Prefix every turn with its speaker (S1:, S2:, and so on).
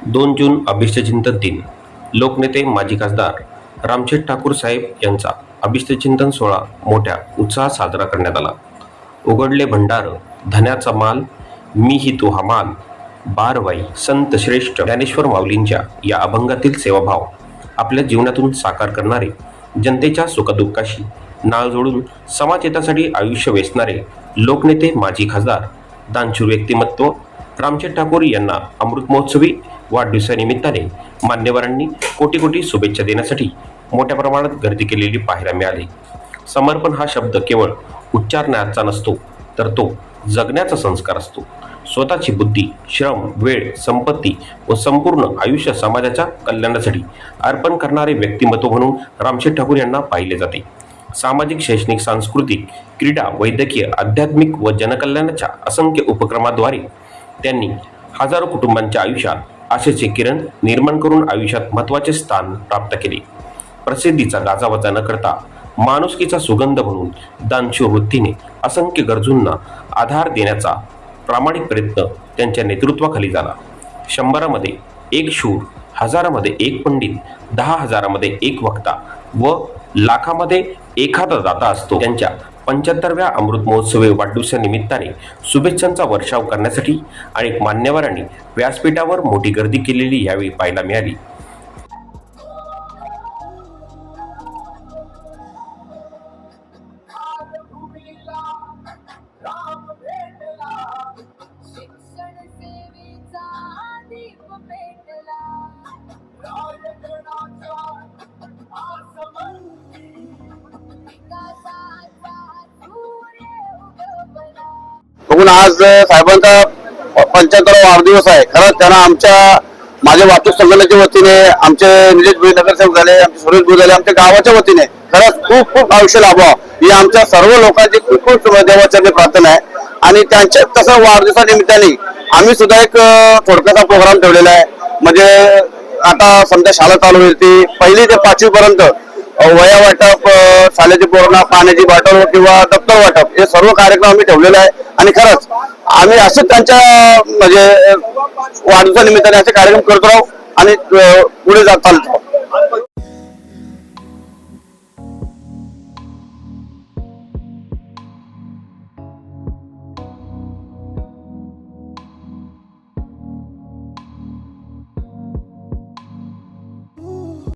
S1: 2 जून अभिष्टचिंतन दिन. लोकनेते माजी खासदार रामशेठ ठाकूर साहेब यांचा अभिष्टचिंतन सोहळा मोठ्या उत्साहात साजरा करण्यात आला. उघडले भंडार धन्याचा माल, मी ही तो हा माल. बारवाई संत श्रेष्ठ ज्ञानेश्वर माऊलींच्या या अभंगातील सेवाभाव आपल्या जीवनातून साकार करणारे, जनतेच्या सुखदुःखाशी नाळ जोडून समाजहितासाठी आयुष्य वेचणारे लोकनेते माजी खासदार दानशूर व्यक्तिमत्व रामशेठ ठाकूर यांना अमृत महोत्सवी वाढदिवसानिमित्ताने मान्यवरांनी कोटी कोटी शुभेच्छा देण्यासाठी मोठ्या प्रमाणात गर्दी केलेली पाहायला मिळाली. समर्पण हा शब्द केवळ उच्चारण्याचा नसतो, तर तो जगण्याचा संस्कार असतो. स्वतःची बुद्धी, श्रम, वेळ, संपत्ती व संपूर्ण आयुष्य समाजाच्या कल्याणासाठी अर्पण करणारे व्यक्तिमत्व म्हणून रामशेठ ठाकूर यांना पाहिले जाते. सामाजिक, शैक्षणिक, सांस्कृतिक, क्रीडा, वैद्यकीय, आध्यात्मिक व जनकल्याणाच्या असंख्य उपक्रमाद्वारे त्यांनी हजारो कुटुंबांच्या आयुष्यात आशेचे किरण निर्माण करून आयुष्यात महत्त्वाचे स्थान प्राप्त केले. प्रसिद्धीचा गाजावाजा न करता माणुसकीचा सुगंध म्हणून दानशूर वृत्तीने असंख्य गरजूंना आधार देण्याचा प्रामाणिक प्रयत्न त्यांच्या नेतृत्वाखाली झाला. 100मध्ये एक शूर, 1000मध्ये एक पंडित, 10,000मध्ये एक वक्ता व लाखामध्ये एखादा दाता असतो. त्यांच्या 75व्या अमृत महोत्सवी वाढदिवसानिमित्ताने शुभेच्छांचा वर्षाव करण्यासाठी अनेक मान्यवरांनी व्यासपीठावर मोठी गर्दी केलेली यावेळी पाहायला मिळाली.
S2: बघून आज साहेबांचा 75वा वाढदिवस आहे. खरंच त्यांना आमच्या माझ्या वाहतूक संघटनेच्या वतीने, आमचे निलेश भाई नगरसेवक झाले, आमचे सुरेश भाई झाले, आमच्या गावाच्या वतीने खरंच खूप खूप आयुष्य लाभावं ही आमच्या सर्व लोकांची खूप खूप देवाचरणी प्रार्थना आहे. आणि त्यांच्या तसं वाढदिवसानिमित्ताने आम्ही सुद्धा एक थोडक्याचा प्रोग्राम ठेवलेला आहे. म्हणजे आता समजा शाळा चालू होईल, ती 1ली ते 5वी पर्यंत वया वाटप, शाळेची पोरांना पाण्याची बॉटल किंवा दप्तर वाटप हे सर्व कार्यक्रम आम्ही ठेवलेले आहे. आणि खरंच आम्ही असंच त्यांच्या म्हणजे वाढदिवसानिमित्ताने असे कार्यक्रम करत राहू आणि पुढे जात चालतो.